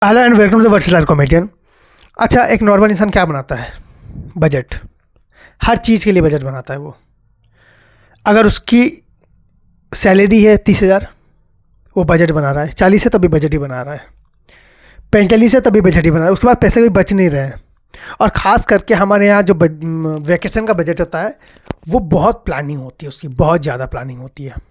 Hello and welcome to virtual comedian. अच्छा, एक normal इंसान क्या बनाता है? बजट। हर चीज़ के लिए बजट बनाता है वो। अगर उसकी सैलरी है 30,000, वो बजट बना रहा है। 40 है तभी बजट ही बना रहा है। 45 है तभी बजट ही बना रहा है। उसके बाद पैसे भी बच नहीं रहे हैं। और ख़ास करके हमारे यहाँ जो वैकेशन का बजट होता है वो बहुत प्लानिंग होती है, उसकी बहुत ज़्यादा प्लानिंग होती है।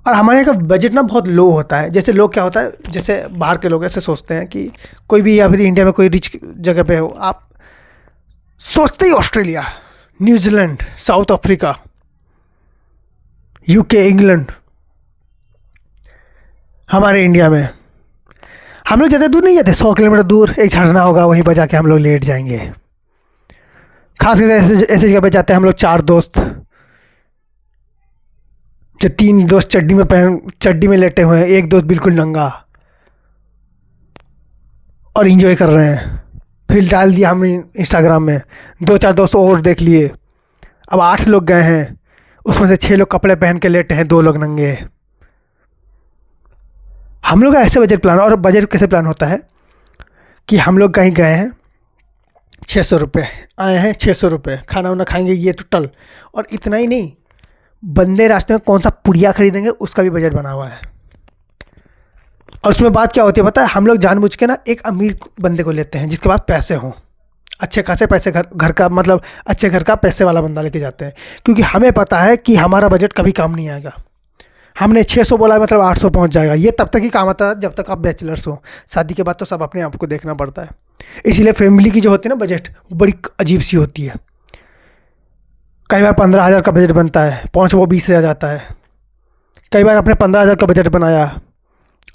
और हमारे यहाँ का बजट ना बहुत लो होता है। जैसे लोग क्या होता है, जैसे बाहर के लोग ऐसे सोचते हैं कि कोई भी या फिर इंडिया में कोई रिच जगह पे हो, आप सोचते ही Australia, New Zealand, South Africa, UK, England. हमारे इंडिया में हम लोग ज़्यादा दूर नहीं जाते, 100 किलोमीटर दूर एक झरना होगा, वहीं पर जाके हम लोग लेट जाएंगे। खास करके ऐसे जगह पे जाते हैं हम लोग 4 दोस्त, जो 3 दोस्त चड्डी में लेटे हुए हैं, एक दोस्त बिल्कुल नंगा और एंजॉय कर रहे हैं। फिर डाल दिया हम इंस्टाग्राम में, 2-4 दोस्त और देख लिए। अब 8 लोग गए हैं, उसमें से 6 लोग कपड़े पहन के लेटे हैं, 2 लोग नंगे। हम लोग का ऐसे बजट प्लान। और बजट कैसे प्लान होता है कि हम लोग कहीं गए हैं, 600 रुपये, आए हैं 600 रुपये, खाना वाना खाएंगे ये टोटल। और इतना ही नहीं, बंदे रास्ते में कौन सा पुड़िया खरीदेंगे उसका भी बजट बना हुआ है। और उसमें बात क्या होती है पता है, हम लोग जानबूझ के ना एक अमीर बंदे को लेते हैं जिसके पास पैसे हों, अच्छे खासे पैसे, घर का मतलब अच्छे घर का पैसे वाला बंदा लेके जाते हैं। क्योंकि हमें पता है कि हमारा बजट कभी काम नहीं आएगा। हमने 600 बोला मतलब 800 पहुंच जाएगा। ये तब तक ही काम आता है जब तक आप बैचलर्स हो। शादी के बाद तो सब अपने आप को देखना पड़ता है। इसीलिए फैमिली की जो होती है ना बजट, वो बड़ी अजीब सी होती है। कई बार 15,000 का बजट बनता है, पहुँच वो 20,000 जाता है। कई बार आपने 15,000 का बजट बनाया,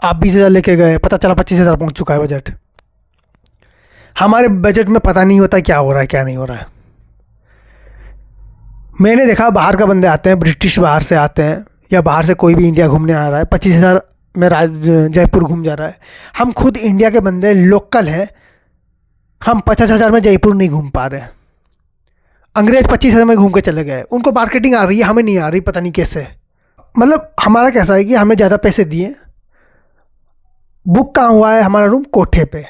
आप 20,000 लेके गए, पता चला 25,000 पहुँच चुका है बजट। हमारे बजट में पता नहीं होता क्या हो रहा है क्या नहीं हो रहा है। मैंने देखा बाहर का बंदे आते हैं, ब्रिटिश बाहर से आते हैं या बाहर से कोई भी इंडिया घूमने आ रहा है, 25,000 में जयपुर घूम जा रहा है। हम खुद इंडिया के बंदे लोकल हैं, हम 50,000 में जयपुर नहीं घूम पा रहे हैं। अंग्रेज 25,000 में घूम के चले गए, उनको मार्केटिंग आ रही है, हमें नहीं आ रही, पता नहीं कैसे। मतलब हमारा कैसा है कि हमें ज़्यादा पैसे दिए, बुक कहाँ हुआ है हमारा रूम? कोठे पे।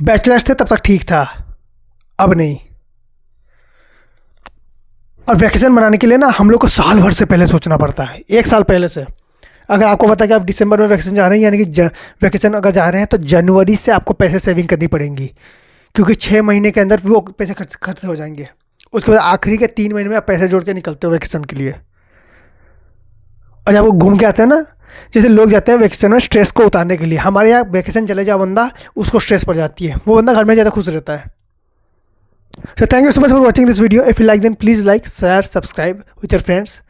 बैचलर्स थे तब तक ठीक था, अब नहीं। और वैकेशन मनाने के लिए ना हम लोग को साल भर से पहले सोचना पड़ता है, 1 साल पहले से। अगर आपको पता है कि आप दिसंबर में वैकेशन जा रहे हैं, यानी कि वैकेशन अगर जा रहे हैं तो जनवरी से आपको पैसे सेविंग करनी पड़ेंगी। क्योंकि 6 महीने के अंदर वो पैसे खर्च हो जाएंगे। उसके बाद आखिरी के 3 महीने में आप पैसे जोड़ के निकलते हो वैकेशन के लिए। और जब वो घूम के आते हैं ना, जैसे लोग जाते हैं वैकेशन में स्ट्रेस को उतारने के लिए, हमारे यहाँ वैकेशन चले जाओ बंदा, उसको स्ट्रेस पड़ जाती है, वो बंदा घर में ज़्यादा खुश रहता है। So thank you so much for watching this video. If you like, then please like, share, subscribe with your friends.